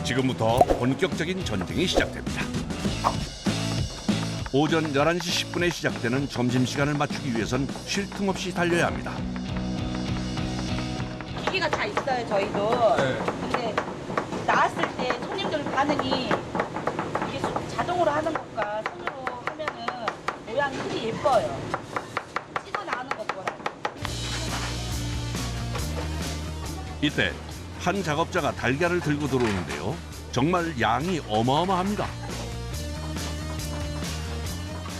지금부터 본격적인 전쟁이 시작됩니다. 오전 11시 10분에 시작되는 점심시간을 맞추기 위해선 쉴 틈 없이 달려야 합니다. 기기가 다 있어요, 저희도. 근데 나왔을 때 손님들 반응이 이게 자동으로 하는 것과 손으로 하면은 모양이 되게 예뻐요. 찍어 나오는 것보다. 이때 한 작업자가 달걀을 들고 들어오는데요. 정말 양이 어마어마합니다.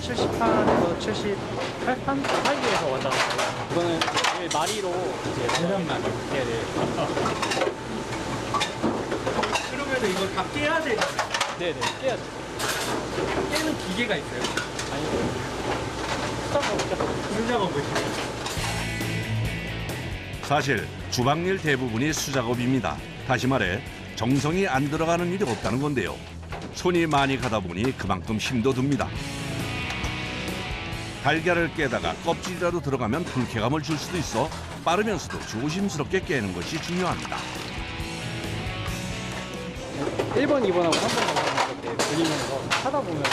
70판에서 78판 사이에서 왔다 갔다 해요. 이거는 마리로 이제 분량만 해야 돼요. 그러면 이거 다 깨야 되잖아요. 네네, 깨야 돼요. 깨는 기계가 있어요. 아니요. 수작업자. 수작업 보시면. 사실 주방일 대부분이 수작업입니다. 다시 말해 정성이 안 들어가는 일이 없다는 건데요. 손이 많이 가다 보니 그만큼 힘도 듭니다. 달걀을 깨다가 껍질이라도 들어가면 불쾌감을 줄 수도 있어 빠르면서도 조심스럽게 깨는 것이 중요합니다. 1번, 2번하고 3번 이렇게 돌리면서 하다 보면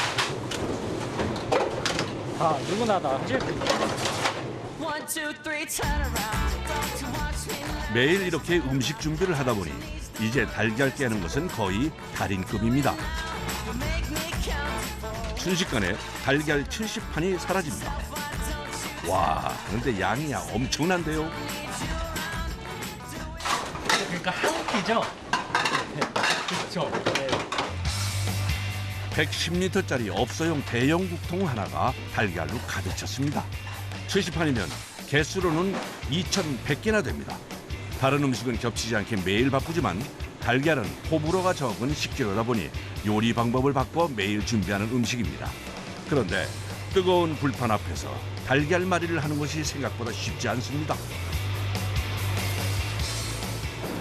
다 누구나 다 하실 수 있어요. 매일 이렇게 음식 준비를 하다 보니 이제 달걀 깨는 것은 거의 달인급입니다. 순식간에 달걀 70판이 사라집니다. 와, 그런데 양이 엄청난데요. 그러니까 한 끼죠? 그렇죠. 110리터짜리 업소용 대형 국통 하나가 달걀로 가득 찼습니다. 70판이면 개수로는 2,100개나 됩니다. 다른 음식은 겹치지 않게 매일 바쁘지만 달걀은 호불호가 적은 식재료다 보니 요리 방법을 바꿔 매일 준비하는 음식입니다. 그런데 뜨거운 불판 앞에서 달걀말이를 하는 것이 생각보다 쉽지 않습니다.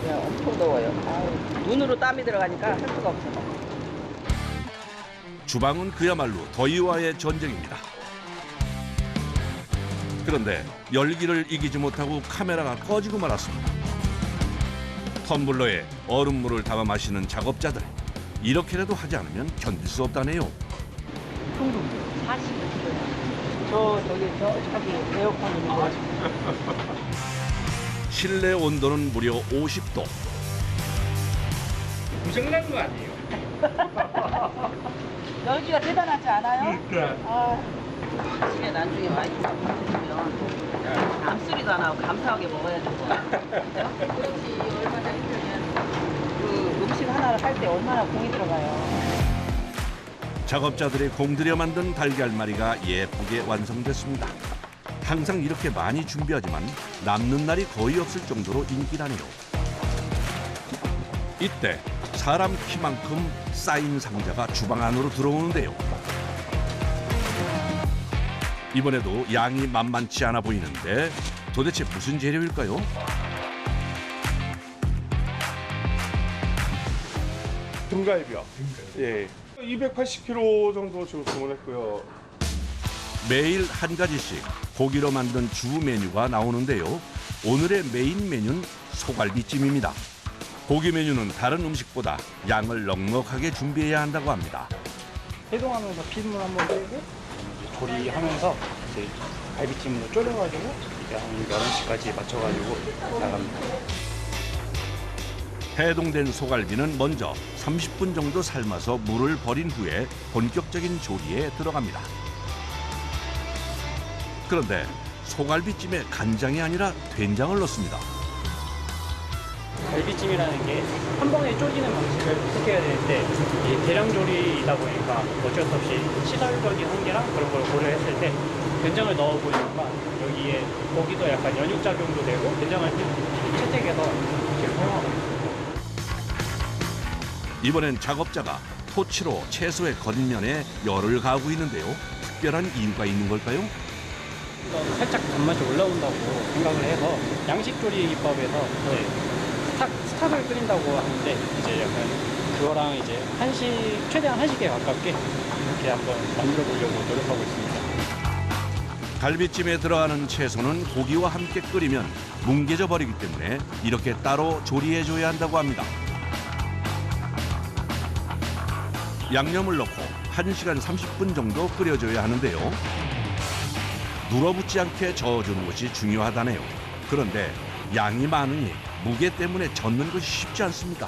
엄청 더워요. 아유, 눈으로 땀이 들어가니까 할 수가 없어요. 주방은 그야말로 더위와의 전쟁입니다. 그런데 열기를 이기지 못하고 카메라가 꺼지고 말았습니다. 텀블러에 얼음물을 담아 마시는 작업자들. 이렇게라도 하지 않으면 견딜 수 없다네요. 40도요. 저기 에어컨 있는 거. 실내 온도는 무려 50도. 고장난 거 아니에요? 열기가 대단하지 않아요? 그러니까. 집에 나중에 많이 먹으면 암소리도 안 하고 감사하게 먹어야 되고. 그렇지, 얼마나 힘들면 그 음식 하나를 할 때 얼마나 공이 들어가요. 작업자들이 공들여 만든 달걀말이가 예쁘게 완성됐습니다. 항상 이렇게 많이 준비하지만 남는 날이 거의 없을 정도로 인기라네요. 이때 사람 키만큼 쌓인 상자가 주방 안으로 들어오는데요. 이번에도 양이 만만치 않아 보이는데 도대체 무슨 재료일까요? 등갈비요. 예. 280kg 정도 지금 주문했고요. 매일 한 가지씩 고기로 만든 주 메뉴가 나오는데요. 오늘의 메인 메뉴는 소갈비찜입니다. 고기 메뉴는 다른 음식보다 양을 넉넉하게 준비해야 한다고 합니다. 해동하면서 피물 한번 빼고 조리하면서 이제 갈비찜으로 졸여가지고 이제 한 11시까지 맞춰가지고 나갑니다. 해동된 소갈비는 먼저 30분 정도 삶아서 물을 버린 후에 본격적인 조리에 들어갑니다. 그런데 소갈비찜에 간장이 아니라 된장을 넣습니다. 갈비찜이라는 게 한 번에 쪼개는 방식을 택해야 되는데 이 대량 조리이다 보니까 어쩔 수 없이 시설적인 한계랑 그런 걸 고려했을 때 된장을 넣어보니까 여기에 고기도 약간 연육작용도 되고 된장을 채택해서 이렇게 사용하고 있습니다. 이번엔 작업자가 토치로 채소의 겉면에 열을 가하고 있는데요. 특별한 이유가 있는 걸까요? 살짝 단맛이 올라온다고 생각을 해서 양식 조리 기법에서 이제 스탁을 끓인다고 하는데 이제 약간 그거랑 이제 최대한 한식에 가깝게 이렇게 한번 만들어 보려고 노력하고 있습니다. 갈비찜에 들어가는 채소는 고기와 함께 끓이면 뭉개져 버리기 때문에 이렇게 따로 조리해줘야 한다고 합니다. 양념을 넣고 1시간 30분 정도 끓여줘야 하는데요. 눌어붙지 않게 저어주는 것이 중요하다네요. 그런데 양이 많으니 무게 때문에 젓는 것이 쉽지 않습니다.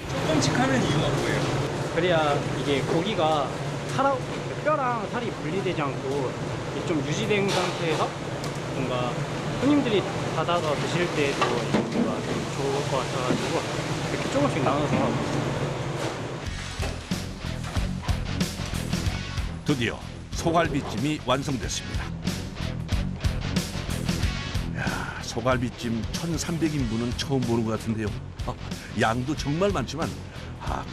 조금씩 하는 이유가 뭐예요? 그래야 이게 고기가 뼈랑 살이 분리되지 않고 이게 좀 유지된 상태에서 뭔가 손님들이 받아서 드실 때도 뭔가 좀 좋을 것 같아가지고 이렇게 조금씩 나눠서 하고 있어요. 드디어 소갈비찜이 완성됐습니다. 이야, 소갈비찜 1,300인분은 처음 보는 것 같은데요. 양도 정말 많지만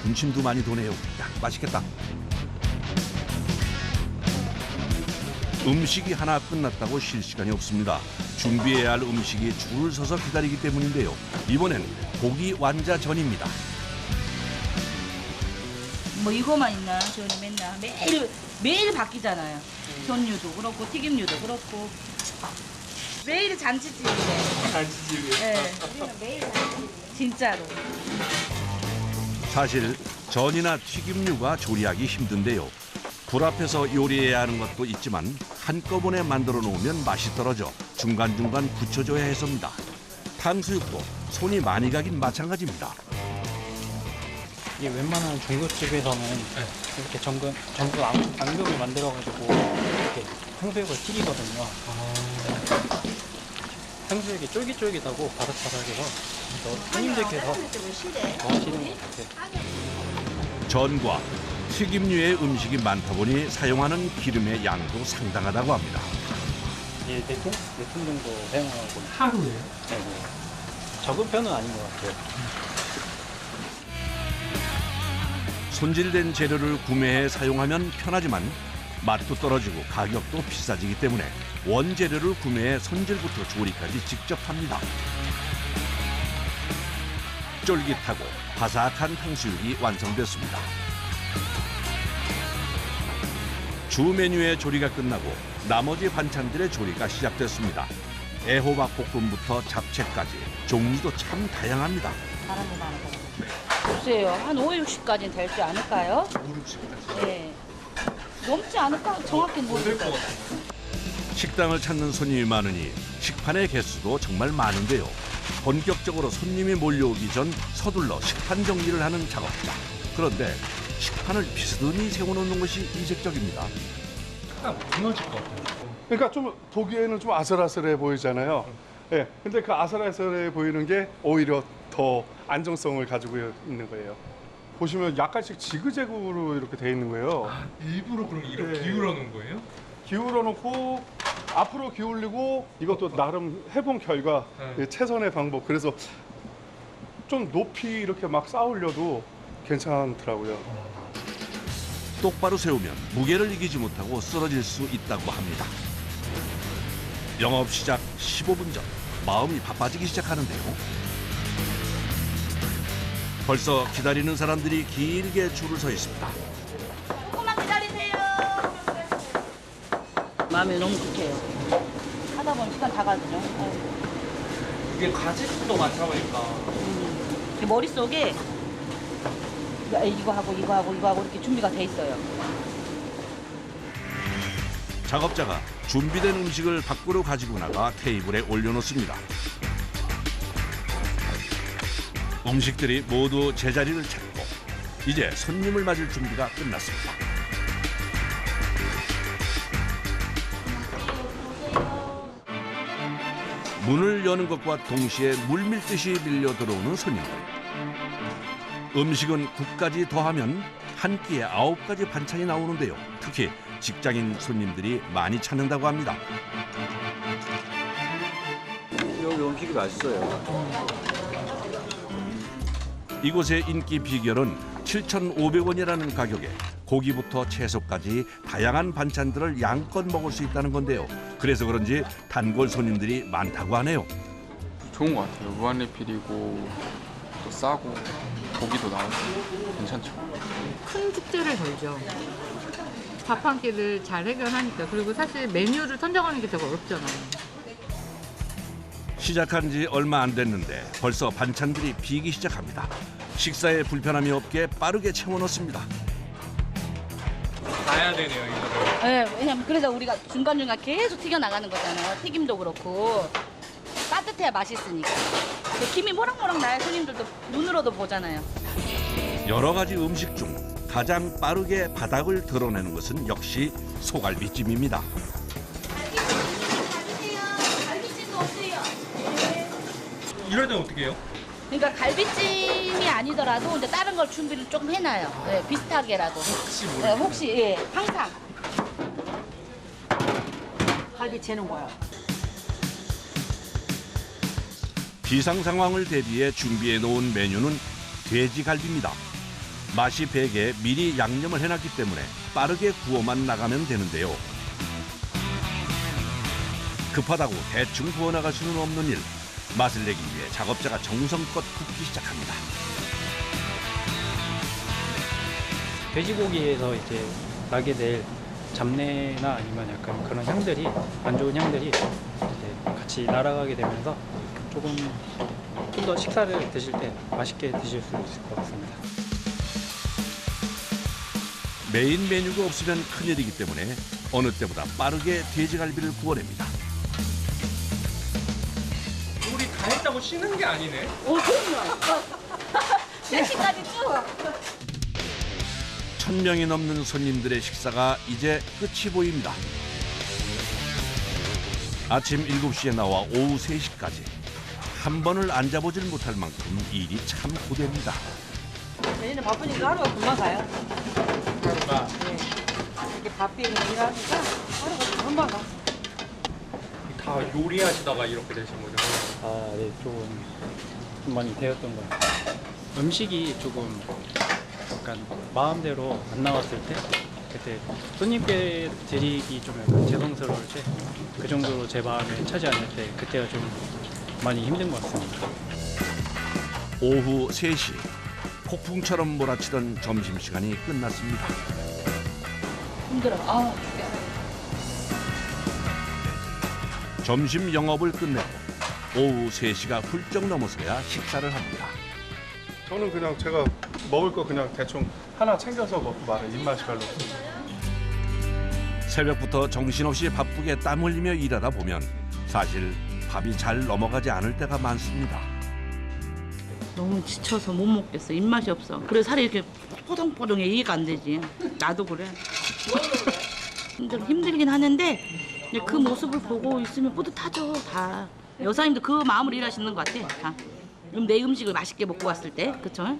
군침도 많이 도네요. 야, 맛있겠다. 음식이 하나 끝났다고 쉴 시간이 없습니다. 준비해야 할 음식이 줄을 서서 기다리기 때문인데요. 이번엔 고기 완자전입니다. 뭐 이거만 있나? 저는 맨날 매일 바뀌잖아요. 전류도 그렇고 튀김류도 그렇고 매일 잔치집이래. 잔치집이요? 네, 우리는 매일 잔치집. 진짜로. 사실 전이나 튀김류가 조리하기 힘든데요. 불 앞에서 요리해야 하는 것도 있지만 한꺼번에 만들어 놓으면 맛이 떨어져 중간중간 붙여줘야 해서입니다. 탕수육도 손이 많이 가긴 마찬가지입니다. 이게 웬만한 중국집에서는 이렇게 전부 앙벽을 만들어가지고 이렇게 탕수육을 튀기거든요. 탕수육이 쫄깃쫄깃하고 바삭바삭해서 손님들께서 더 하시는 것 같아요. 전과 튀김류의 음식이 많다 보니 사용하는 기름의 양도 상당하다고 합니다. 예, 4톤 정도 사용하고 하루에요? 네, 적은 편은 아닌 것 같아요. 손질된 재료를 구매해 사용하면 편하지만 맛도 떨어지고 가격도 비싸지기 때문에 원재료를 구매해 손질부터 조리까지 직접 합니다. 쫄깃하고 바삭한 탕수육이 완성됐습니다. 주 메뉴의 조리가 끝나고 나머지 반찬들의 조리가 시작됐습니다. 애호박 볶음부터 잡채까지 종류도 참 다양합니다. 다른 거 많은 거. 글쎄요, 한 5, 60까지는 될 줄 않을까요? 5, 60까지. 네. 넘지 않을까? 정확히는 모르겠어요. 식당을 찾는 손님이 많으니 식판의 개수도 정말 많은데요. 본격적으로 손님이 몰려오기 전 서둘러 식판 정리를 하는 작업자. 그런데 식판을 비스듬히 세워놓는 것이 이색적입니다. 약간 무너질 것 같아요. 그러니까 좀 보기에는 좀 아슬아슬해 보이잖아요. 예. 근데 그 아슬아슬해 보이는 게 오히려 더 안정성을 가지고 있는 거예요. 보시면 약간씩 지그재그로 이렇게 돼 있는 거예요. 일부러 그럼 이렇게 네. 기울여 놓은 거예요? 기울어 놓고 앞으로 기울이고 이것도 나름 해본 결과 네. 최선의 방법. 그래서 좀 높이 이렇게 막 쌓으려도 괜찮더라고요. 똑바로 세우면 무게를 이기지 못하고 쓰러질 수 있다고 합니다. 영업 시작 15분 전 마음이 바빠지기 시작하는데요. 벌써 기다리는 사람들이 길게 줄을 서 있습니다. 조금만 기다리세요. 마음이 너무 급해요. 하다 보면 시간 다 가거든요. 이게 가짓수도 많다 보니까. 제 머릿속에 이거 하고 이렇게 준비가 돼 있어요. 작업자가 준비된 음식을 밖으로 가지고 나가 테이블에 올려놓습니다. 음식들이 모두 제자리를 찾고 이제 손님을 맞을 준비가 끝났습니다. 문을 여는 것과 동시에 물밀듯이 밀려 들어오는 손님들. 음식은 국까지 더하면 한 끼에 9가지 반찬이 나오는데요. 특히 직장인 손님들이 많이 찾는다고 합니다. 여기 음식이 맛있어요. 이곳의 인기 비결은 7,500원이라는 가격에 고기부터 채소까지 다양한 반찬들을 양껏 먹을 수 있다는 건데요. 그래서 그런지 단골 손님들이 많다고 하네요. 좋은 것 같아요. 무한리필이고 또 싸고 고기도 나오고 괜찮죠. 큰 축제를 걸죠. 밥 한 끼를 잘 해결하니까. 그리고 사실 메뉴를 선정하는 게 되게 어렵잖아요. 시작한 지 얼마 안 됐는데 벌써 반찬들이 비기 시작합니다. 식사에 불편함이 없게 빠르게 채워 넣습니다. 가야 되네요, 이거를. 네, 왜냐면 그래서 우리가 중간중간 계속 튀겨 나가는 거잖아요. 튀김도 그렇고 따뜻해야 맛있으니까. 그 김이 모락모락 나야 손님들도 눈으로도 보잖아요. 여러 가지 음식 중 가장 빠르게 바닥을 드러내는 것은 역시 소갈비찜입니다. 이럴 땐 어떻게 해요? 그러니까 갈비찜이 아니더라도 이제 다른 걸 준비를 조금 해놔요. 네, 비슷하게라도. 혹시 네, 혹시 예, 항상. 갈비 재는 거야. 비상 상황을 대비해 준비해 놓은 메뉴는 돼지갈비입니다. 맛이 배게 미리 양념을 해놨기 때문에 빠르게 구워만 나가면 되는데요. 급하다고 대충 구워나갈 수는 없는 일. 맛을 내기 위해 작업자가 정성껏 굽기 시작합니다. 돼지고기에서 이제 나게 될 잡내나 아니면 약간 그런 향들이 안 좋은 향들이 이제 같이 날아가게 되면서 조금 좀 더 식사를 드실 때 맛있게 드실 수 있을 것 같습니다. 메인 메뉴가 없으면 큰일이기 때문에 어느 때보다 빠르게 돼지갈비를 구워냅니다. 우리 다 했다고 쉬는 게 아니네. 그럼요. 3시까지 쭉. 1000명이 넘는 손님들의 식사가 이제 끝이 보입니다. 아침 7시에 나와 오후 3시까지 한 번을 앉아보질 못할 만큼 일이 참 고됩니다. 저희는 바쁘니까 하루가 금방 가요. 하루가. 네. 이렇게 바삐 일하니까 하루가 금방 가. 다 요리하시다가 이렇게 되신 거죠? 아, 네, 좀 많이 되었던 것 같아요. 음식이 조금 약간 마음대로 안 나왔을 때 그때 손님께 드리기 좀 약간 죄송스러울 때 그 정도로 제 마음에 차지 않을 때 그때가 좀 많이 힘든 것 같습니다. 오후 3시 폭풍처럼 몰아치던 점심시간이 끝났습니다. 힘들어. 아, 점심 영업을 끝내고 오후 3시가 훌쩍 넘어서야 식사를 합니다. 저는 그냥 제가 먹을 거 그냥 대충 하나 챙겨서 먹고 말아요. 입맛이 별로 없어요. 새벽부터 정신없이 바쁘게 땀 흘리며 일하다 보면 사실 밥이 잘 넘어가지 않을 때가 많습니다. 너무 지쳐서 못 먹겠어. 입맛이 없어. 그래서 살이 이렇게 포동포동해. 이해가 안 되지. 나도 그래. 힘들긴 하는데 그 모습을 보고 있으면 뿌듯하죠. 다. 여사님도 그 마음으로 일하시는 것 같아. 다. 그럼 내 음식을 맛있게 먹고 왔을 때. 그쵸?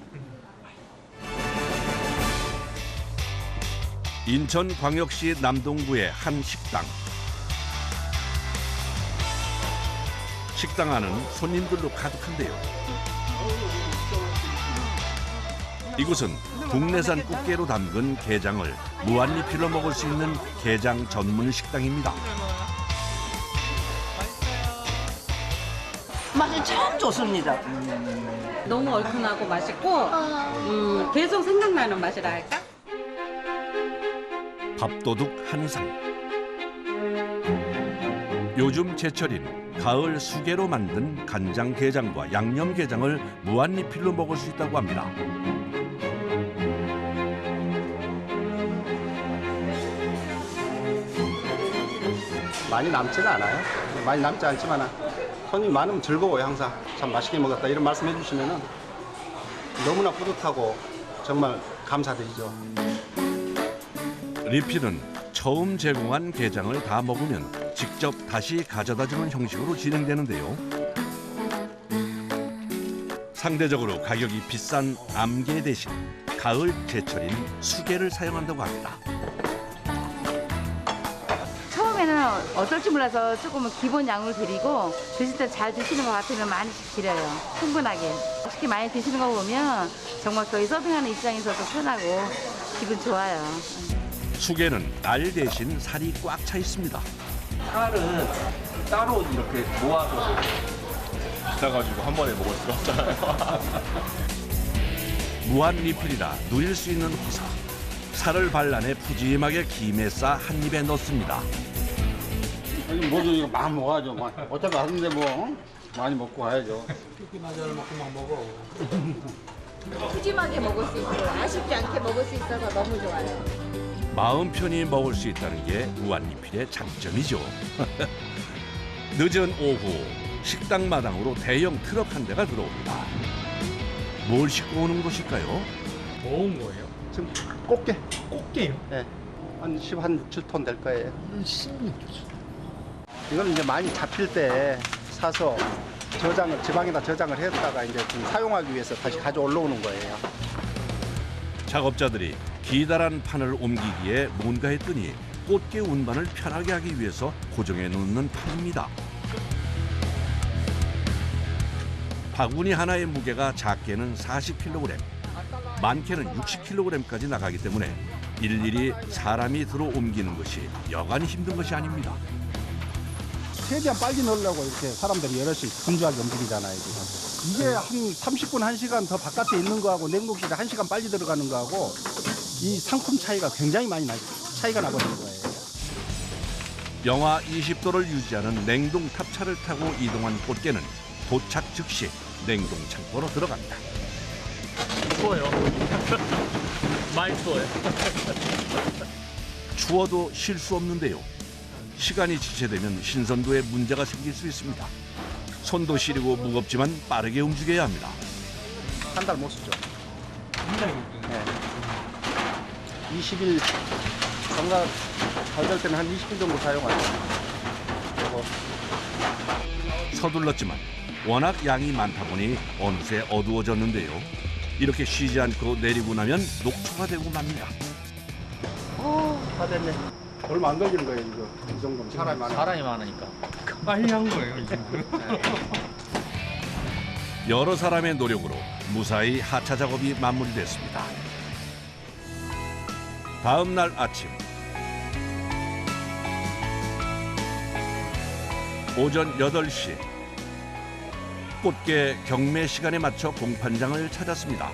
인천광역시 남동구의 한 식당. 식당 안은 손님들로 가득한데요. 이곳은 국내산 꽃게로 담근 게장을 무한리필로 먹을 수 있는 게장 전문 식당입니다. 맛이 참 좋습니다. 너무 얼큰하고 맛있고 계속 생각나는 맛이라 할까? 밥도둑 한상. 요즘 제철인 가을 수개로 만든 간장게장과 양념게장을 무한리필로 먹을 수 있다고 합니다. 많이 남지는 않아요. 많이 남지 않지만 손님 많으면 즐거워요. 항상 참 맛있게 먹었다 이런 말씀 해주시면 너무나 뿌듯하고 정말 감사드리죠. 리필은 처음 제공한 게장을 다 먹으면 직접 다시 가져다주는 형식으로 진행되는데요. 상대적으로 가격이 비싼 암게 대신 가을 제철인 수게를 사용한다고 합니다. 처음에는 어떨지 몰라서 조금은 기본 양을 드리고 드실 때 잘 드시는 것 같으면 많이씩 드려요. 충분하게. 맛있게 많이 드시는 거 보면 정말 저희 서빙하는 입장에서도 편하고 기분 좋아요. 수게는 알 대신 살이 꽉 차 있습니다. 살은 따로 이렇게 모아서 비싸가지고 한 번에 먹을 수가 없잖아요. 무한 리필이라 누릴 수 있는 호사. 살을 발라내 푸짐하게 김에 싸 한 입에 넣습니다. 모두 이거 많이 먹어야죠. 어차피 왔는데 뭐 많이 먹고 가야죠. 튀김 하자를 먹고 막 먹어. 푸짐하게 먹을 수 있고 아쉽지 않게 먹을 수 있어서 너무 좋아요. 마음 편히 먹을 수 있다는 게 무한리필의 장점이죠. 늦은 오후 식당 마당으로 대형 트럭 한 대가 들어옵니다. 뭘 싣고 오는 것일까요? 뭐 온 거예요? 지금 꽃게. 꽃게요? 네. 한 7톤 될 거예요. 16조. 이건 이제 많이 잡힐 때 사서 지방에다 저장을 했다가 이제 좀 사용하기 위해서 다시 가져 올라오는 거예요. 작업자들이 기다란 판을 옮기기에 뭔가 했더니 꽃게 운반을 편하게 하기 위해서 고정해 놓는 판입니다. 바구니 하나의 무게가 작게는 40kg, 많게는 60kg까지 나가기 때문에 일일이 사람이 들어 옮기는 것이 여간 힘든 것이 아닙니다. 최대한 빨리 넣으려고 이렇게 사람들이 여럿이 분주하게 움직이잖아요, 지금. 이게 한 30분, 1시간 더 바깥에 있는 거하고 냉동실에 1시간 빨리 들어가는 거하고 이 상품 차이가 굉장히 많이 차이가 나버리는 거예요. 영하 20도를 유지하는 냉동 탑차를 타고 이동한 꽃게는 도착 즉시 냉동 창고로 들어갑니다. 추워요. 많이 추워요. 추워도 쉴 수 없는데요. 시간이 지체되면 신선도에 문제가 생길 수 있습니다. 손도 시리고 무겁지만 빠르게 움직여야 합니다. 한 달 못 쓰죠. 한 달 못 쓰죠. 네. 20일, 정말 잘될 때는 한 20일 정도 사용하죠. 그리고 서둘렀지만 워낙 양이 많다 보니 어느새 어두워졌는데요. 이렇게 쉬지 않고 내리고 나면 녹초가 되고 맙니다. 다 됐네. 얼마 안 걸리는 거예요, 이거. 이 정도면 사람이 많으니까. 빨리 한 거예요, 이 정도는. 여러 사람의 노력으로 무사히 하차 작업이 마무리됐습니다. 다음 날 아침 오전 8시 꽃게 경매 시간에 맞춰 공판장을 찾았습니다.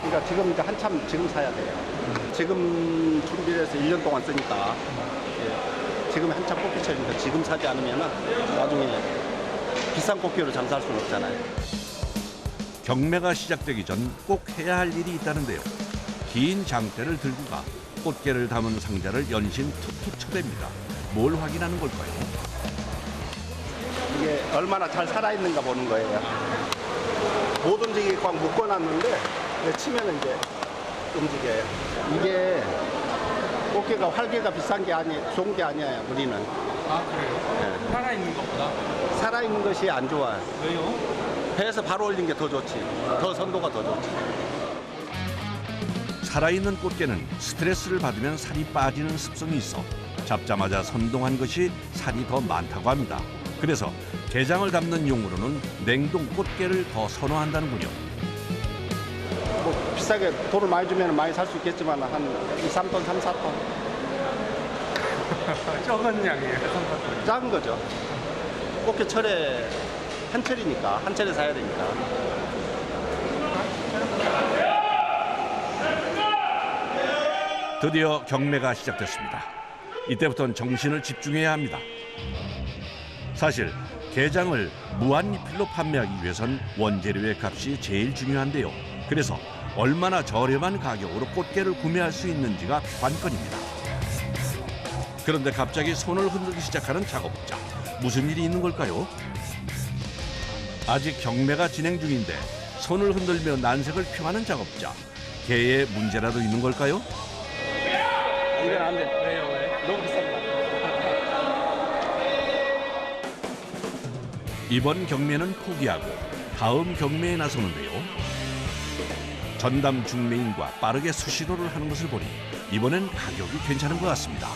그러니까 지금 이제 한참 지금 사야 돼요. 지금 준비를 해서 1년 동안 쓰니까 지금 한참 꽃게철이니까 지금 사지 않으면 나중에 비싼 꽃게로 장사할 수는 없잖아요. 경매가 시작되기 전 꼭 해야 할 일이 있다는데요. 긴 장대를 들고 가 꽃게를 담은 상자를 연신 툭툭 쳐댑니다. 뭘 확인하는 걸까요? 이게 얼마나 잘 살아있는가 보는 거예요. 못 움직이게 꽉 묶어놨는데 치면 이제 움직여요. 이게 꽃게가 활개가 비싼 게 좋은 게 아니에요, 우리는. 아, 그래요? 네. 살아있는 것보다? 살아있는 것이 안 좋아요. 왜요? 배에서 바로 올린 게 더 좋지. 더 선도가 더 좋지. 살아있는 꽃게는 스트레스를 받으면 살이 빠지는 습성이 있어 잡자마자 선동한 것이 살이 더 많다고 합니다. 그래서 게장을 담는 용으로는 냉동 꽃게를 더 선호한다는군요. 뭐 비싸게 돈을 많이 주면 많이 살 수 있겠지만 한 2, 3톤, 3, 4톤. 적은 양이에요, 3, 4톤. 작은 거죠. 꽃게 철에 한 철이니까 한 철에 사야 되니까. 드디어 경매가 시작됐습니다. 이때부터는 정신을 집중해야 합니다. 사실 게장을 무한리필로 판매하기 위해선 원재료의 값이 제일 중요한데요. 그래서 얼마나 저렴한 가격으로 꽃게를 구매할 수 있는지가 관건입니다. 그런데 갑자기 손을 흔들기 시작하는 작업자. 무슨 일이 있는 걸까요? 아직 경매가 진행 중인데 손을 흔들며 난색을 표하는 작업자. 개에 문제라도 있는 걸까요? 이건 안 돼. 왜요, 왜? 너무 비쌉니다. 이번 경매는 포기하고 다음 경매에 나서는데요. 전담 중매인과 빠르게 수시로를 하는 것을 보니 이번엔 가격이 괜찮은 것 같습니다.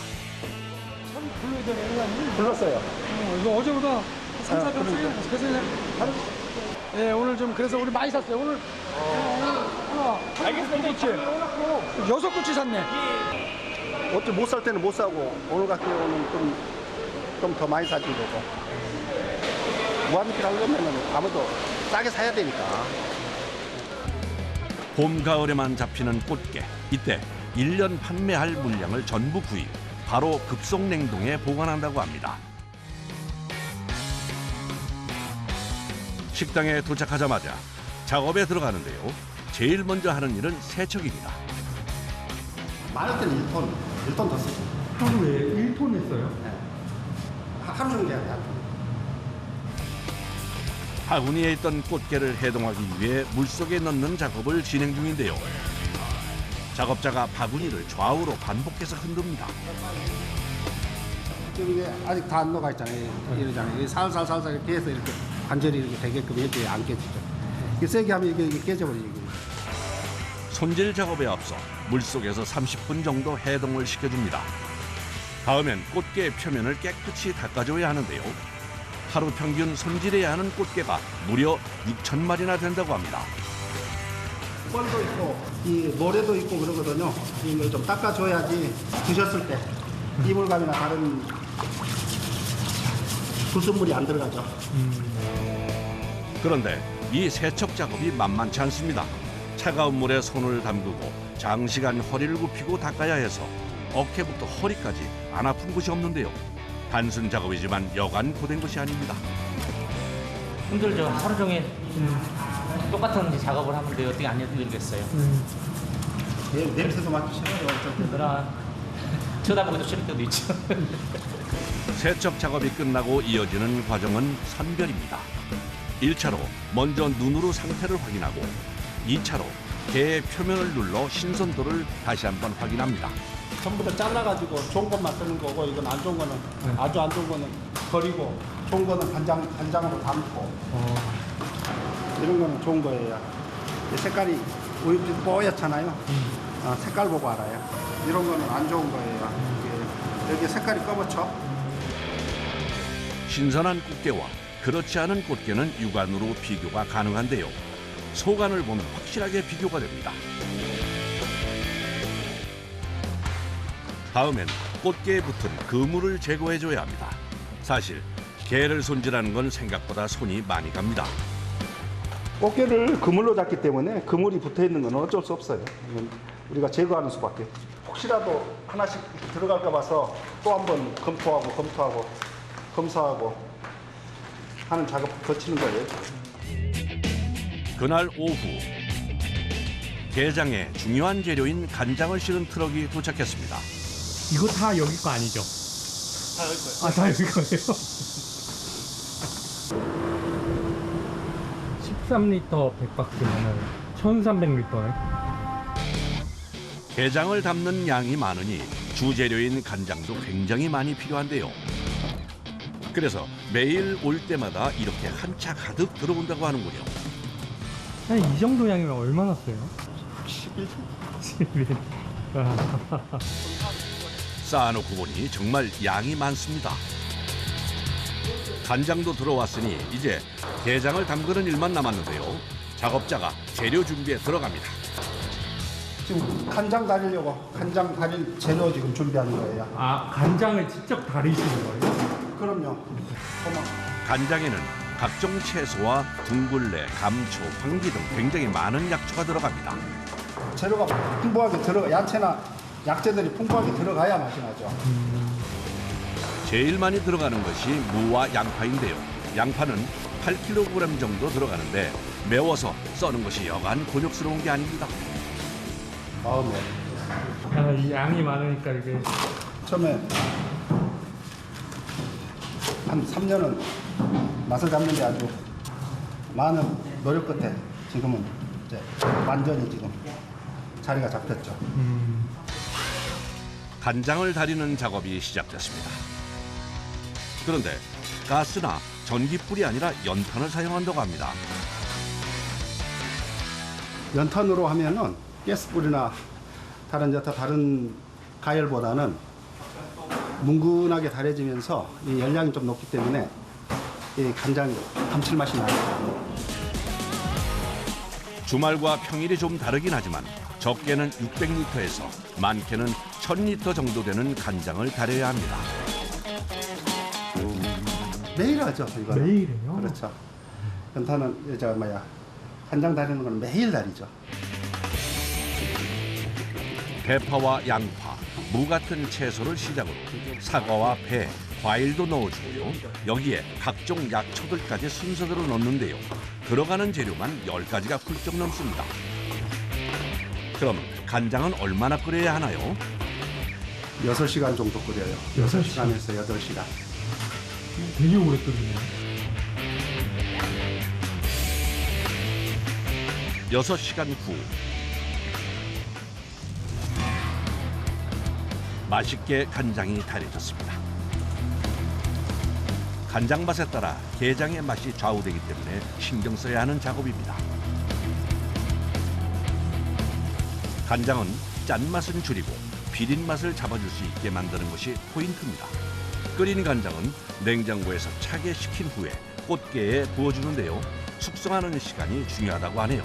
불러야 되는 불렀어요. 이거 어제보다 3, 4배 싸요. 그래서 바로 예, 오늘 좀 그래서 우리 많이 샀어요. 오늘 하나, 알겠습니다. 6구치 샀네. 어째 못 살 때는 못 사고 오늘 같은 경우는 좀 더 많이 사지 되고. 무한리필 하려면 아무도 싸게 사야 되니까. 봄, 가을에만 잡히는 꽃게. 이때 1년 판매할 물량을 전부 구입. 바로 급속 냉동에 보관한다고 합니다. 식당에 도착하자마자 작업에 들어가는데요. 제일 먼저 하는 일은 세척입니다. 많을 때는 1톤 더 쓰죠. 하루에 1톤 했어요? 네. 하루 정도 해야 돼요. 바구니에 있던 꽃게를 해동하기 위해 물속에 넣는 작업을 진행 중인데요. 작업자가 바구니를 좌우로 반복해서 흔듭니다. 이게 아직 다 안 녹아 있잖아요. 이러잖아요. 이게 살살 이렇게 해서 이렇게 관절이 이렇게 되게끔 해줘야 안 깨지죠. 이게 세게 하면 이게 깨져버리죠. 손질 작업에 앞서 물속에서 30분 정도 해동을 시켜줍니다. 다음엔 꽃게 표면을 깨끗이 닦아줘야 하는데요. 하루 평균 손질해야 하는 꽃게가 무려 6,000마리나 된다고 합니다. 뻘도 있고 이 모래도 있고 그러거든요. 이걸 좀 닦아줘야지 드셨을 때 이물감이나 다른 불순물이 안 들어가죠. 그런데 이 세척 작업이 만만치 않습니다. 차가운 물에 손을 담그고 장시간 허리를 굽히고 닦아야 해서 어깨부터 허리까지 안 아픈 곳이 없는데요. 단순 작업이지만 여간 고된 것이 아닙니다. 힘들죠. 하루 종일 똑같은 작업을 하는데 어떻게 안 힘들겠어요. 냄새도 맡기 싫어요. 그러나 쳐다보기도 싫을 때도 있죠. 세척 작업이 끝나고 이어지는 과정은 선별입니다. 1차로 먼저 눈으로 상태를 확인하고 2차로 게의 표면을 눌러 신선도를 다시 한번 확인합니다. 전부 다 잘라가지고 좋은 것만 쓰는 거고 이건 안 좋은 거는 아주 안 좋은 거는 버리고 좋은 거는 간장으로 담고 이런 거는 좋은 거예요. 이 색깔이 우유빛 뽀얗잖아요. 색깔 보고 알아요. 이런 거는 안 좋은 거예요. 여기 색깔이 검었죠. 신선한 꽃게와 그렇지 않은 꽃게는 육안으로 비교가 가능한데요. 소간을 보면 확실하게 비교가 됩니다. 다음엔 꽃게에 붙은 그물을 제거해줘야 합니다. 사실 게를 손질하는 건 생각보다 손이 많이 갑니다. 꽃게를 그물로 잡기 때문에 그물이 붙어있는 건 어쩔 수 없어요. 이건 우리가 제거하는 수밖에. 혹시라도 하나씩 들어갈까 봐서 또 한 번 검사하고 하는 작업 거치는 거예요. 그날 오후 게장에 중요한 재료인 간장을 실은 트럭이 도착했습니다. 이거 다 여기 거 아니죠? 다 여기 거예요. 아, 다 여기 거예요? 13리터 100박스면은 1300리터네. 게장을 담는 양이 많으니 주재료인 간장도 굉장히 많이 필요한데요. 그래서 매일 올 때마다 이렇게 한 차 가득 들어온다고 하는군요. 아니, 이 정도 양이면 얼마나 써요? 11. 쌓아놓고 보니 정말 양이 많습니다. 간장도 들어왔으니 이제 게장을 담그는 일만 남았는데요. 작업자가 재료 준비에 들어갑니다. 지금 간장 다리려고 간장 다릴 재료 지금 준비하는 거예요. 아, 간장을 직접 다리시는 거예요? 그럼요. 간장에는 각종 채소와 둥글레, 감초, 황기 등 굉장히 많은 약초가 들어갑니다. 재료가 풍부하게 야채나 약재들이 풍부하게 들어가야 맛이 나죠. 제일 많이 들어가는 것이 무와 양파인데요. 양파는 8kg 정도 들어가는데 매워서 써는 것이 여간 곤욕스러운 게 아닙니다. 마음에. 아, 이 양이 많으니까 이게. 처음에 한 3년은 맛을 잡는 데 아주 많은 노력 끝에 지금은 이제 완전히 지금 자리가 잡혔죠. 간장을 다리는 작업이 시작됐습니다. 그런데 가스나 전기불이 아니라 연탄을 사용한다고 합니다. 연탄으로 하면은 가스불이나 다른 가열보다는 뭉근하게 달여지면서 이 열량이 좀 높기 때문에 이 간장 감칠맛이 나요. 주말과 평일이 좀 다르긴 하지만 적게는 600리터에서 많게는 1000리터 정도 되는 간장을 달여야 합니다. 매일 하죠, 이거는. 매일이요? 그렇죠. 연탄은 간장 다리는 건 매일 다리죠. 대파와 양파, 무 같은 채소를 시작으로 사과와 배, 과일도 넣어주고요. 여기에 각종 약초들까지 순서대로 넣는데요. 들어가는 재료만 10가지가 훌쩍 넘습니다. 그럼 간장은 얼마나 끓여야 하나요? 6시간 정도 끓여요. 6시간에서 8시간. 되게 오래 끓이네요. 6시간 후 맛있게 간장이 달여졌습니다. 간장 맛에 따라 게장의 맛이 좌우되기 때문에 신경 써야 하는 작업입니다. 간장은 짠맛은 줄이고 비린맛을 잡아줄 수 있게 만드는 것이 포인트입니다. 끓인 간장은 냉장고에서 차게 식힌 후에 꽃게에 부어주는데요. 숙성하는 시간이 중요하다고 하네요.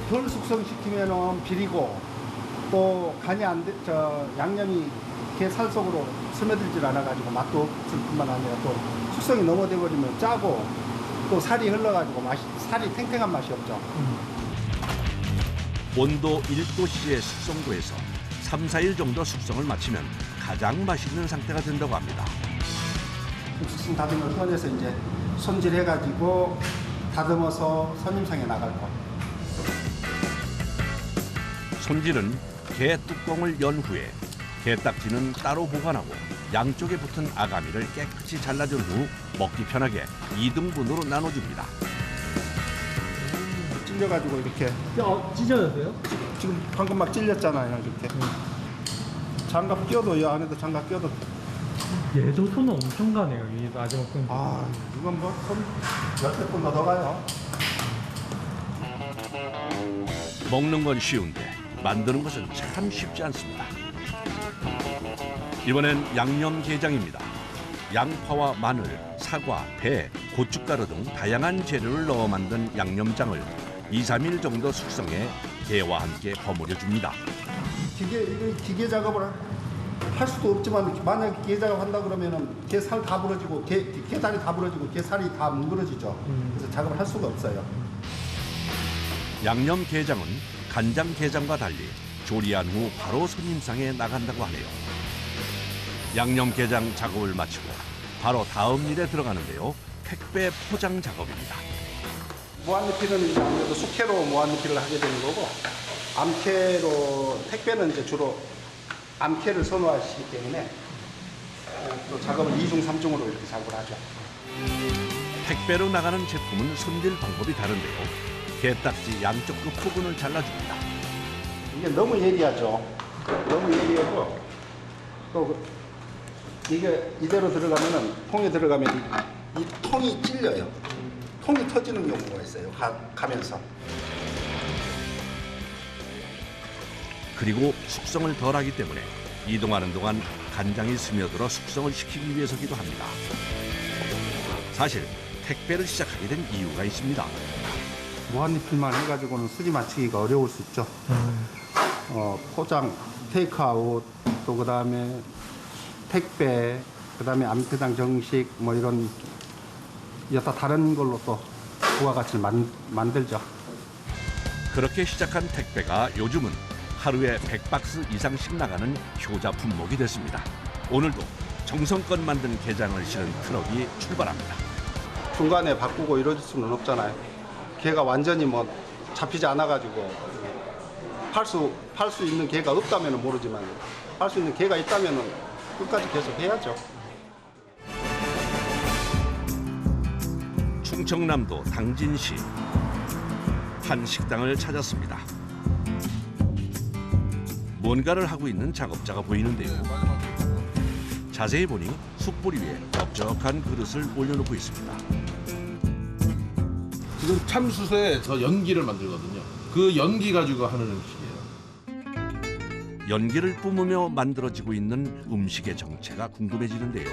덜 숙성시키면 비리고 또 간이 양념이 게 살 속으로 스며들질 않아가지고 맛도 없을 뿐만 아니라 또 숙성이 너무 돼버리면 짜고 또 살이 흘러가지고 살이 탱탱한 맛이 없죠. 온도 1도씨의 숙성고에서 3, 4일 정도 숙성을 마치면 가장 맛있는 상태가 된다고 합니다. 숙성 다듬은 걸 꺼내서 이제 손질해가지고 다듬어서 손님상에 나갈 거. 손질은 게 뚜껑을 연 후에 게딱지는 따로 보관하고 양쪽에 붙은 아가미를 깨끗이 잘라준 후 먹기 편하게 2등분으로 나눠줍니다. 찔려가지고 이렇게. 찢어졌어요? 지금 방금 막 찔렸잖아요, 이렇게. 장갑 껴도 이 안에도 장갑 껴도. 얘도 손은 엄청 가네요. 이 마지막 손. 아, 이건 뭐 손 몇백 번 더 가요. 먹는 건 쉬운데 만드는 것은 참 쉽지 않습니다. 이번엔 양념게장입니다. 양파와 마늘, 사과, 배, 고춧가루 등 다양한 재료를 넣어 만든 양념장을 2, 3일 정도 숙성해 게와 함께 버무려줍니다. 기계 작업을 할 수도 없지만 만약에 기계 작업한다 그러면은 게 살 다 부러지고 게다리 다 부러지고 게살이 다 뭉그러지죠. 그래서 작업을 할 수가 없어요. 양념게장은 간장게장과 달리 조리한 후 바로 손님상에 나간다고 하네요. 양념게장 작업을 마치고 바로 다음 일에 들어가는데요. 택배 포장 작업입니다. 무한리필은 이제 아무래도 숙회로 무한리필을 하게 되는 거고 암캐로 택배는 이제 주로 암캐를 선호하시기 때문에 또 작업을 2중, 3중으로 이렇게 작업을 하죠. 택배로 나가는 제품은 손질 방법이 다른데요. 게딱지 양쪽 끝 부분을 잘라줍니다. 이게 너무 예리하죠. 너무 예리하고 또 이게 이대로 들어가면은 통에 들어가면 이 통이 찔려요. 통이 터지는 경우가 있어요. 가면서. 그리고 숙성을 덜하기 때문에 이동하는 동안 간장이 스며들어 숙성을 시키기 위해서기도 합니다. 사실 택배를 시작하게 된 이유가 있습니다. 무한리필만 해가지고는 수리 맞추기가 어려울 수 있죠. 포장, 테이크아웃, 또 그다음에 택배, 그다음에 암태당 정식 뭐 이런 여타 다른 걸로 또 부가가치를 만들죠. 그렇게 시작한 택배가 요즘은 하루에 100박스 이상씩 나가는 효자 품목이 됐습니다. 오늘도 정성껏 만든 게장을 실은 트럭이 출발합니다. 중간에 바꾸고 이럴 수는 없잖아요. 게가 완전히 뭐 잡히지 않아가지고 팔 수 있는 게가 없다면 모르지만 팔 수 있는 게가 있다면 끝까지 계속 해야죠. 충청남도 당진시 한 식당을 찾았습니다. 뭔가를 하고 있는 작업자가 보이는데요. 자세히 보니 숯불 위에 넓적한 그릇을 올려놓고 있습니다. 지금 참숯에 저 연기를 만들거든요. 그 연기 가지고 하는 음식이에요. 연기를 뿜으며 만들어지고 있는 음식의 정체가 궁금해지는데요.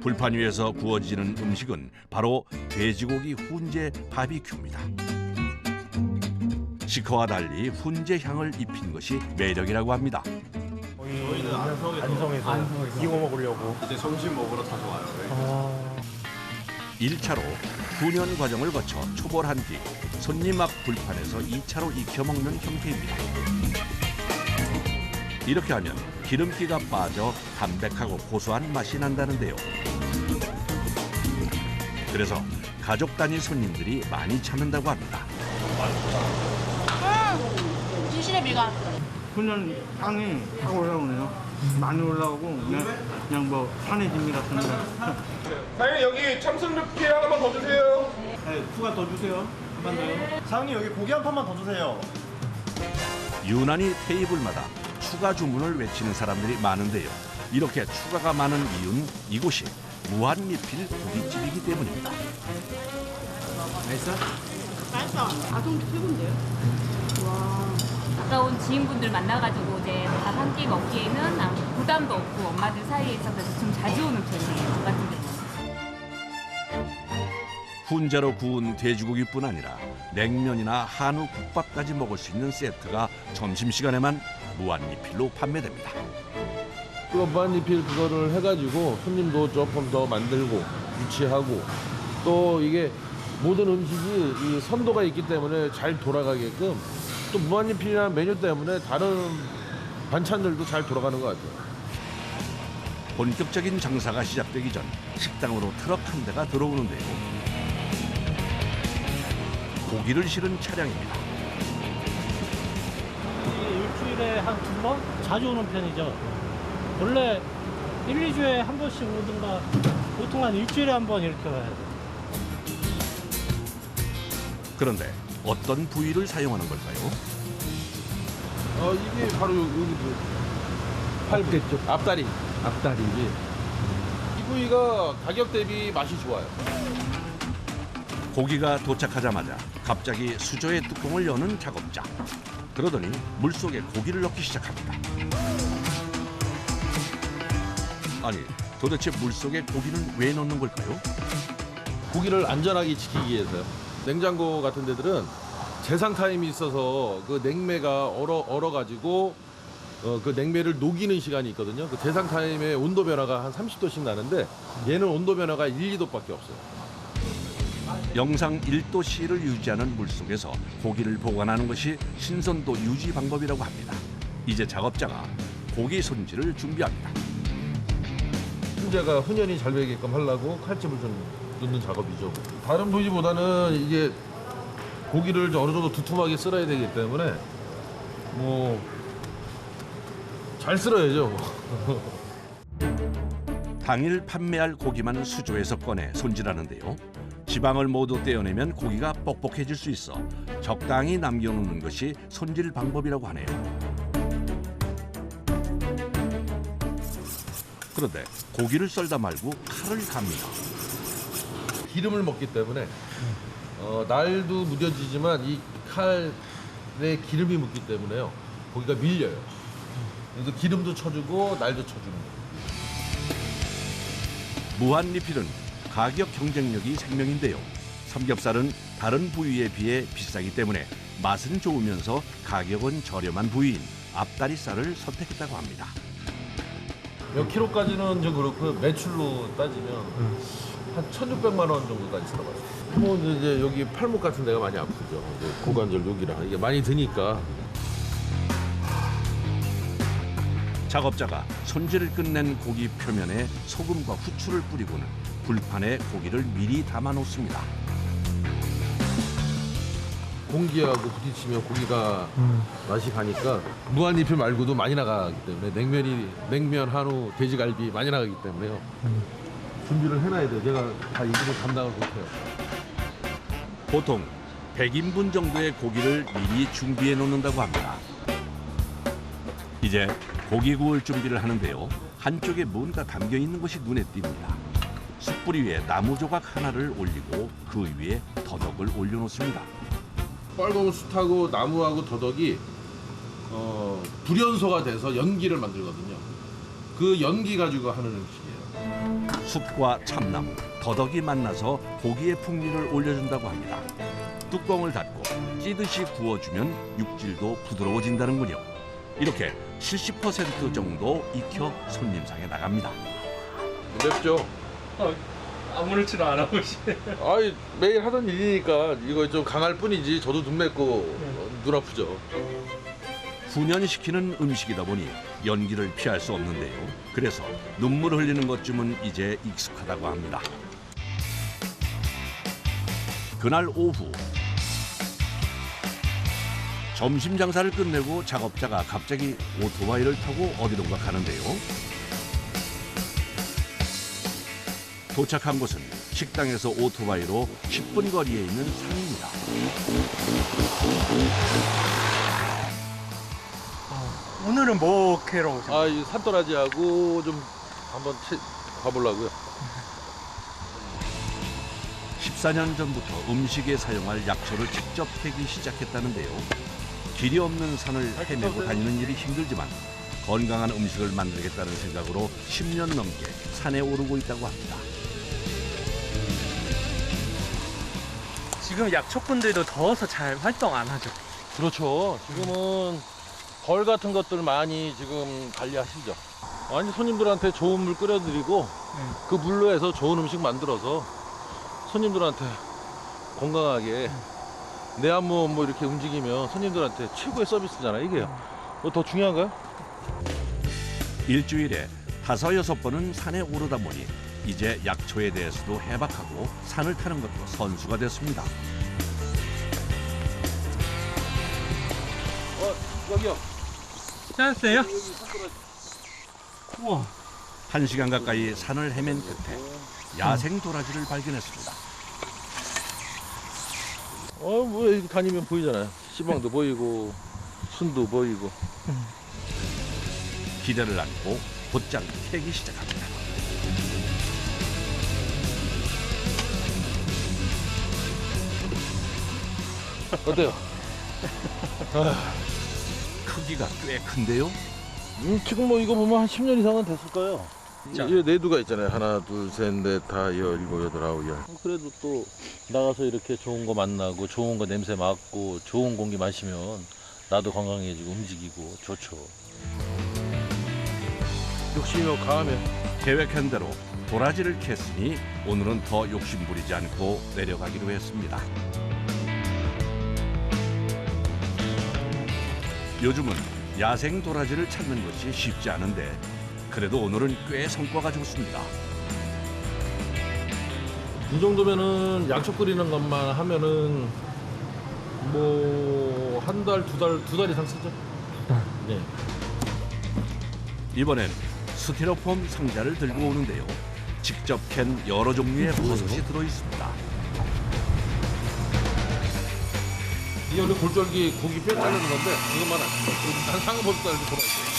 불판 위에서 구워지는 음식은 바로 돼지고기 훈제 바비큐입니다. 시커와 달리 훈제 향을 입힌 것이 매력이라고 합니다. 저희는 안성에서 이거 먹으려고 이제 점심 먹으러 다시 와요. 1차로 훈연 과정을 거쳐 초벌한 뒤 손님 앞 불판에서 2차로 익혀 먹는 형태입니다. 이렇게 하면 기름기가 빠져 담백하고 고소한 맛이 난다는데요. 그래서 가족 단위 손님들이 많이 찾는다고 합니다. 소리가. 그냥 향이 확 올라오네요. 많이 올라오고 그냥 뭐 환해짐이 같습니다. 사장님 여기 참숯육회 하나만 더 주세요. 네, 추가 더 주세요. 한 번 더요. 사장님 여기 고기 한 판만 더 주세요. 유난히 테이블마다 추가 주문을 외치는 사람들이 많은데요. 이렇게 추가가 많은 이유는 이곳이 무한리필 고깃집이기 때문입니다. 맛있어? 가성비 최고인데요? 와. 아까 온 지인분들 만나가지고 이제 밥 한 끼 먹기에는 부담도 없고 엄마들 사이에 있어서 좀 자주 오는 편이에요. 저 같은 경우는. 훈제로 구운 돼지고기뿐 아니라 냉면이나 한우 국밥까지 먹을 수 있는 세트가 점심시간에만 무한리필로 판매됩니다. 그 무한리필 그거를 해가지고 손님도 조금 더 만들고 유치하고 또 이게 모든 음식이 이 선도가 있기 때문에 잘 돌아가게끔 또 무한리필이라는 메뉴 때문에 다른 반찬들도 잘 돌아가는 것 같아요. 본격적인 장사가 시작되기 전 식당으로 트럭 한 대가 들어오는데요. 고기를 실은 차량입니다. 일주일에 한 2번? 자주 오는 편이죠. 원래 1, 2주에 한 번씩 오든가 보통 한 일주일에 한 번 이렇게 와야 돼요. 그런데 어떤 부위를 사용하는 걸까요? 이게 바로 여기 팔겠죠. 앞다리. 앞다리지. 이 부위가 가격 대비 맛이 좋아요. 고기가 도착하자마자 갑자기 수조의 뚜껑을 여는 작업자. 그러더니 물속에 고기를 넣기 시작합니다. 아니, 도대체 물속에 고기는 왜 넣는 걸까요? 고기를 안전하게 지키기 위해서요. 냉장고 같은 데들은 재상 타임이 있어서 그 냉매가 얼어가지고 그 냉매를 녹이는 시간이 있거든요. 그 재상 타임의 온도 변화가 한 30도씩 나는데 얘는 온도 변화가 1, 2도밖에 없어요. 영상 1도씨를 유지하는 물속에서 고기를 보관하는 것이 신선도 유지 방법이라고 합니다. 이제 작업자가 고기 손질을 준비합니다. 훈제가 훈연이 잘 배게끔 하려고 칼집을 좀 넣는 작업이죠. 다른 부위보다는 이게 고기를 어느 정도 두툼하게 썰어야 되기 때문에 뭐 잘 썰어야죠. 당일 판매할 고기만 수조에서 꺼내 손질하는데요. 지방을 모두 떼어내면 고기가 뻑뻑해질 수 있어 적당히 남겨놓는 것이 손질 방법이라고 하네요. 그런데 고기를 썰다 말고 칼을 갑니다. 기름을 먹기 때문에 날도 무뎌지지만 이 칼에 기름이 묻기 때문에요. 고기가 밀려요. 그래서 기름도 쳐주고 날도 쳐주는 거예요. 무한리필은 가격 경쟁력이 생명인데요. 삼겹살은 다른 부위에 비해 비싸기 때문에 맛은 좋으면서 가격은 저렴한 부위인 앞다리살을 선택했다고 합니다. 몇 킬로까지는 좀 그렇고 매출로 따지면 한 1,600만 원 정도까지 들어갔어요. 뭐 이제 여기 팔목 같은 데가 많이 아프죠. 이제 고관절 녹이라 이게 많이 드니까. 작업자가 손질을 끝낸 고기 표면에 소금과 후추를 뿌리고는 불판에 고기를 미리 담아 놓습니다. 공기하고 부딪히면 고기가 맛이 가니까 무한리필 말고도 많이 나가기 때문에 냉면, 한우, 돼지갈비 많이 나가기 때문에요. 준비를 해놔야 돼요. 제가 다 이 일을 감당을 못해요. 보통 100인분 정도의 고기를 미리 준비해 놓는다고 합니다. 이제 고기 구울 준비를 하는데요. 한쪽에 뭔가 담겨 있는 것이 눈에 띕니다. 숯불 위에 나무 조각 하나를 올리고 그 위에 더덕을 올려놓습니다. 빨간 숯하고 나무하고 더덕이 불연소가 돼서 연기를 만들거든요. 그 연기 가지고 하는 음식이에요. 숯과 참나무, 더덕이 만나서 고기의 풍미를 올려준다고 합니다. 뚜껑을 닫고 찌듯이 구워주면 육질도 부드러워진다는군요. 이렇게 70% 정도 익혀 손님상에 나갑니다. 맵죠? 아무렇지도 않아 보시네. 아이 매일 하던 일이니까 이거 좀 강할 뿐이지 저도 눈 맵고 눈 아프죠. 훈연시키는 음식이다 보니 연기를 피할 수 없는데요. 그래서 눈물 흘리는 것쯤은 이제 익숙하다고 합니다. 그날 오후 점심 장사를 끝내고 작업자가 갑자기 오토바이를 타고 어디론가 가는데요. 도착한 곳은 식당에서 오토바이로 10분 거리에 있는 산입니다. 오늘은 뭐 캐러 오셨어요? 이 산도라지하고 좀 한번 가보려고요. 14년 전부터 음식에 사용할 약초를 직접 캐기 시작했다는데요. 길이 없는 산을 헤매고 다니는 일이 힘들지만 건강한 음식을 만들겠다는 생각으로 10년 넘게 산에 오르고 있다고 합니다. 지금 약초꾼들도 더워서 잘 활동 안 하죠? 그렇죠. 지금은 벌 같은 것들 많이 지금 관리하시죠. 아니 손님들한테 좋은 물 끓여드리고 그 물로 해서 좋은 음식 만들어서 손님들한테 건강하게 내 한몸 뭐 이렇게 움직이면 손님들한테 최고의 서비스잖아요. 이게요. 뭐 더 중요한가요? 일주일에 5-6번은 산에 오르다 보니 이제 약초에 대해서도 해박하고 산을 타는 것도 선수가 됐습니다. 여기요. 찾았어요? 우와. 1시간 가까이 산을 헤맨 끝에 야생 도라지를 발견했습니다. 뭐 여기 다니면 보이잖아요. 시방도 보이고 순도 보이고. 기대를 안고 곧장 캐기 시작합니다. 어때요? 크기가 꽤 큰데요? 지금 뭐 이거 보면 한 10년 이상은 됐을 거예요. 이 내두가 있잖아요. 하나, 둘, 셋, 넷, 다, 열, 일곱, 여덟, 아홉, 열. 그래도 또 나가서 이렇게 좋은 거 만나고 좋은 거 냄새 맡고 좋은 공기 마시면 나도 건강해지고 움직이고 좋죠. 욕심이 강하면 계획한 대로 도라지를 캤으니 오늘은 더 욕심 부리지 않고 내려가기로 했습니다. 요즘은 야생 도라지를 찾는 것이 쉽지 않은데 그래도 오늘은 꽤 성과가 좋습니다. 이 정도면은 약초 끓이는 것만 하면은 뭐 한 달, 두 달 이상 쓰죠. 네. 이번엔 스티로폼 상자를 들고 오는데요. 직접 캔 여러 종류의 버섯이 들어 있습니다. 이게 원래 골절기 고기 뼈 자르는 건데 이것만 한 상어버섯도 이렇게 들어있어요.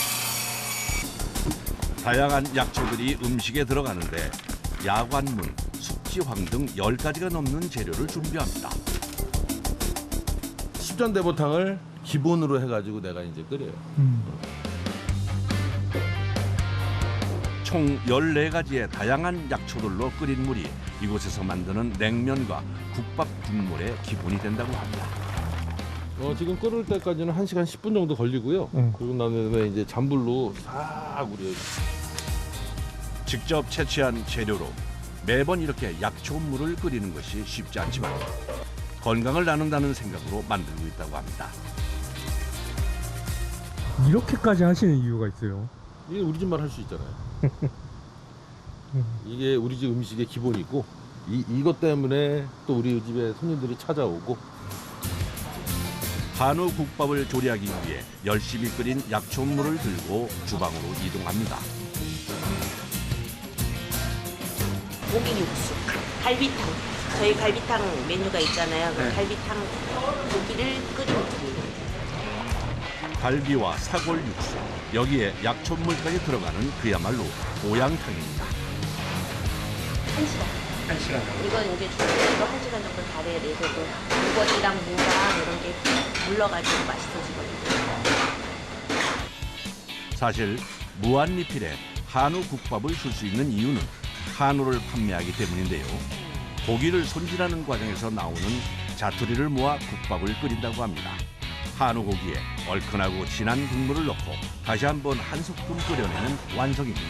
다양한 약초들이 음식에 들어가는데 야관문, 숙지황 등 10가지가 넘는 재료를 준비합니다. 십전대보탕을 기본으로 해가지고 내가 이제 끓여요. 총 14가지의 다양한 약초들로 끓인 물이 이곳에서 만드는 냉면과 국밥 국물의 기본이 된다고 합니다. 지금 끓을 때까지는 1시간 10분 정도 걸리고요. 그리고 나면 이제 잔불로 싹 우려요. 직접 채취한 재료로 매번 이렇게 약초물을 끓이는 것이 쉽지 않지만 건강을 나눈다는 생각으로 만들고 있다고 합니다. 이렇게까지 하시는 이유가 있어요? 이게 우리 집만 할 수 있잖아요. 이게 우리 집 음식의 기본이고 이것 때문에 또 우리 집에 손님들이 찾아오고 한우 국밥을 조리하기 위해 열심히 끓인 약초물을 들고 주방으로 이동합니다. 고기 육수, 갈비탕. 저희 갈비탕 메뉴가 있잖아요. 그 갈비탕 고기를 끓이면 됩니다. 갈비와 사골 육수, 여기에 약초물까지 들어가는 그야말로 보양탕입니다. 1시간. 1시간. 이건 이제 중국으로 1시간 정도 달여야 돼서 우거지랑 무랑 이런 게 물러가지고 맛있어지거든요. 사실 무한리필에 한우 국밥을 줄 수 있는 이유는 한우를 판매하기 때문인데요. 고기를 손질하는 과정에서 나오는 자투리를 모아 국밥을 끓인다고 합니다. 한우 고기에 얼큰하고 진한 국물을 넣고 다시 한번 한 소끔 끓여내는 완성입니다.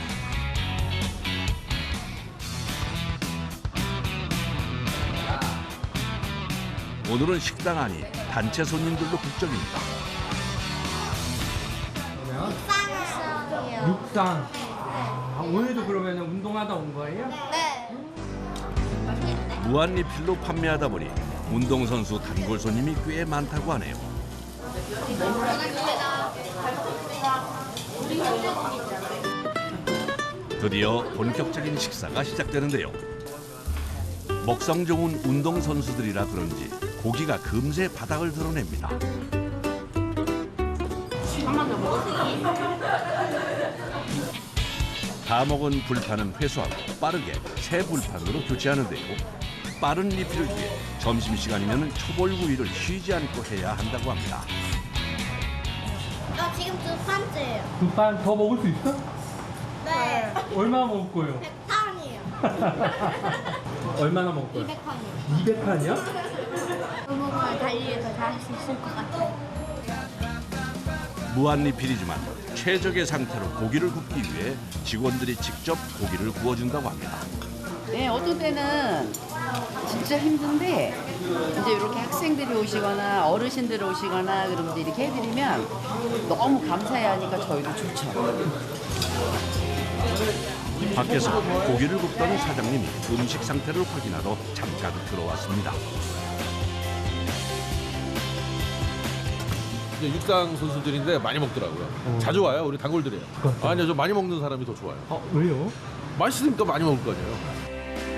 오늘은 식당 안이 단체 손님들로 북적입니다. 육상. 오늘도 그러면 운동하다 온 거예요? 네. 무한리필로 판매하다 보니 운동선수 단골 손님이 꽤 많다고 하네요. 드디어 본격적인 식사가 시작되는데요. 먹성 좋은 운동선수들이라 그런지 고기가 금세 바닥을 드러냅니다. 한 번 더 먹었어요. 다 먹은 불판은 회수하고 빠르게 새 불판으로 교체하는데요. 빠른 리필을 위해 점심시간이면 초벌구이를 쉬지 않고 해야 한다고 합니다. 지금 두 판째예요. 두 판 더 먹을 수 있어? 네. 얼마나 먹을 거예요? 100판이에요. 얼마나 먹을 거예요? 200판이요. 200판이요? 그 먹으면 달리에서 다 할 수 있을 것 같아요. 무한 리필이지만 최적의 상태로 고기를 굽기 위해 직원들이 직접 고기를 구워준다고 합니다. 네, 어떤 때는 진짜 힘든데 이제 이렇게 학생들이 오시거나 어르신들이 오시거나 그러면 이제 이렇게 해드리면 너무 감사해하니까 저희도 좋죠. 밖에서 고기를 굽던 사장님이 음식 상태를 확인하러 잠깐 들어왔습니다. 육상 선수들인데 많이 먹더라고요. 자주 와요. 우리 단골들이에요. 아니요, 저 많이 먹는 사람이 더 좋아요. 왜요? 맛있으니까 많이 먹을 거 아니에요.